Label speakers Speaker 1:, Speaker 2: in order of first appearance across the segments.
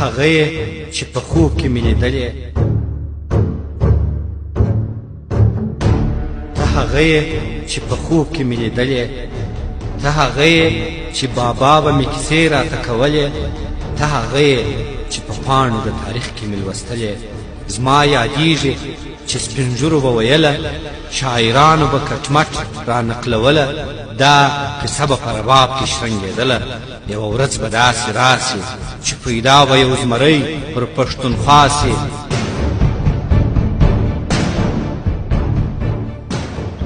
Speaker 1: هغه چې په خوب کې مې لیدلې، ته هغه چې په خوب کې مې لیدلې، ته هغه چې بابا به مې کیسې راته کولې، ته هغه چې په پاڼو د تاریخ کې مې لوستلې. زما یادیږي چې سپین ږیرو به ویله، شاعرانو به کټمټ را نقلوله، دا قصه به په رباب کې شرنګېدله. یوه ورځ به داسې راسي چې پیدا به یو زمری پر پښتونخوا سي.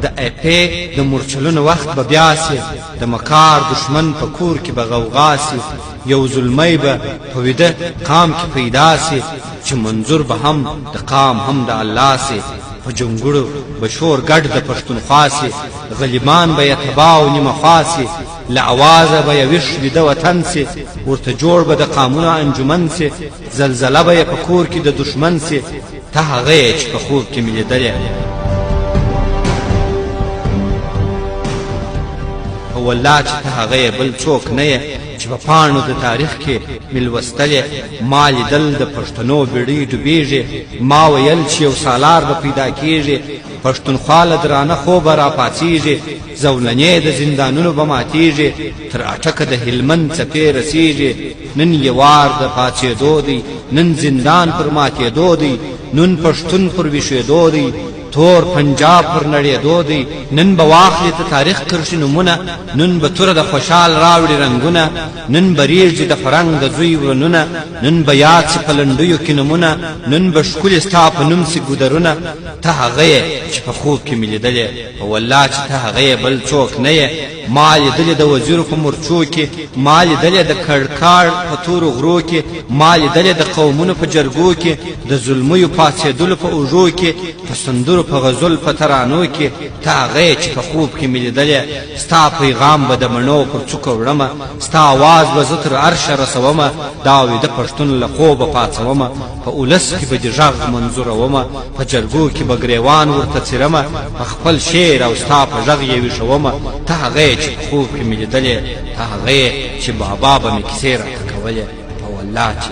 Speaker 1: د اپې د مورچلونو وخت به بیا سي، د مکار دشمن په کور کې به غوغا سي. یو زلمی به په ویده قام کې پیدا سي، چې منظور به هم د قام هم د الله سي. په جنګړو به شور ګډ د پښتونخوا سي، غلیمان به یې تباه او نیمه خوا سي. له اوازه به یې ویښ ویده وطن سي، ورته جوړ به د قامونو انجمن سي. زلزله به یې په کور کې د دشمن سي. ته هغه یې چې په خوب کې مې لیدلې، والله چې ته هغه یې بل څوک نه یې چې په پاڼو د تاریخ کې مې لوستلې. ما لیدل د پښتنو بیړۍ ډوبېږي، ما ویل چې یو سالار به پیدا کېږي. پښتونخوا له درانه خوبه راپاڅېږي، زولنې د زندانونو به ماتېږي. تر اټکه د هلمند څپې رسېږي. نن یې وار د پاڅېدو دی، نن زندان پر ماتېدو دی، نن پښتون پر ویښېدو دی، تور پنجاب پر نړېدو دی. نن به واخلي د تاریخ کرښې نومونه، نن به توره د خوشحال راوړي رنګونه. نن به ریږدي د فرنګ د زوی ورنونه، نن به یاد سي په لنډیو کې نومونه، نن به ښکلي ستا په نوم سي ګودرونه. ته هغه یې چې په خوب کې مې لیدلې، والله چې ته هغه یې بل څوک نه یې. ما لیدلې د وزیرو په مورچو کې، ما لیدلې د کړکاړ په تورو غرو کې، ما لیدلې د قومونو په جرګو کې، د ظلمیو پاڅېدلو په اوږو کې، په سندرو په غزل په ترانو کې. ته هغه یې چې په خوب کې مې لیدلې. ستا پیغام به د مڼو پر څوکه وړمه، ستا آواز به زه تر عرشه رسومه. دا ویده پښتون له خوبه پاڅومه، په اولس کې به دې غږ منظورومه، په جرګو کې به ګریوان ورته څیرمه، په خپل شعر او ستا په غږ یې ویښومه. ته هغه یې چې په خوب کې مې لیدلې، ته هغه یې چې بابا به مې کیسې راته کولې، په والله چې